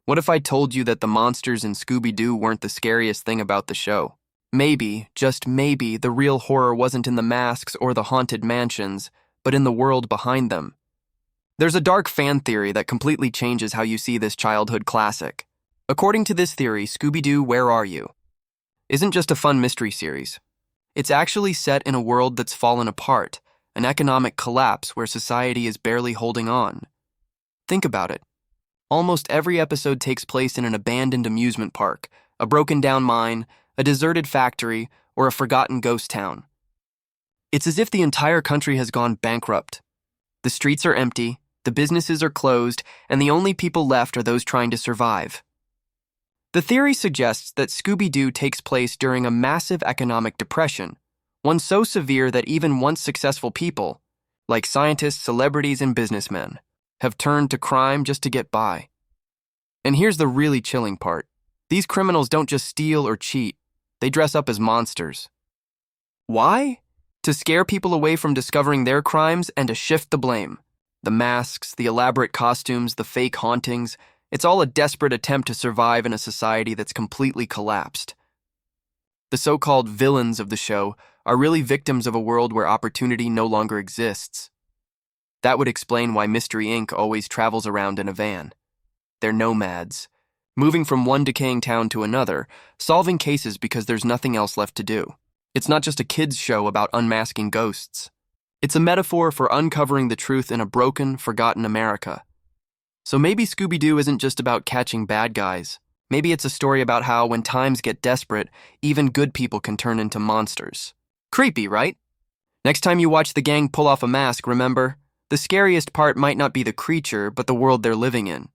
What if I told you that the monsters in Scooby-Doo weren't the scariest thing about the show? Maybe, just maybe, the real horror wasn't in the masks or the haunted mansions, but in the world behind them. There's a dark fan theory that completely changes how you see this childhood classic. According to this theory, Scooby-Doo, Where Are You? Isn't just a fun mystery series. It's actually set in a world that's fallen apart, an economic collapse where society is barely holding on. Think about it. Almost every episode takes place in an abandoned amusement park, a broken-down mine, a deserted factory, or a forgotten ghost town. It's as if the entire country has gone bankrupt. The streets are empty, the businesses are closed, and the only people left are those trying to survive. The theory suggests that Scooby-Doo takes place during a massive economic depression, one so severe that even once successful people, like scientists, celebrities, and businessmen, have turned to crime just to get by. And here's the really chilling part. These criminals don't just steal or cheat, they dress up as monsters. Why? To scare people away from discovering their crimes and to shift the blame. The masks, the elaborate costumes, the fake hauntings, it's all a desperate attempt to survive in a society that's completely collapsed. The so-called villains of the show are really victims of a world where opportunity no longer exists. That would explain why Mystery Inc. always travels around in a van. They're nomads, moving from one decaying town to another, solving cases because there's nothing else left to do. It's not just a kids' show about unmasking ghosts. It's a metaphor for uncovering the truth in a broken, forgotten America. So maybe Scooby-Doo isn't just about catching bad guys. Maybe it's a story about how, when times get desperate, even good people can turn into monsters. Creepy, right? Next time you watch the gang pull off a mask, remember, the scariest part might not be the creature, but the world they're living in.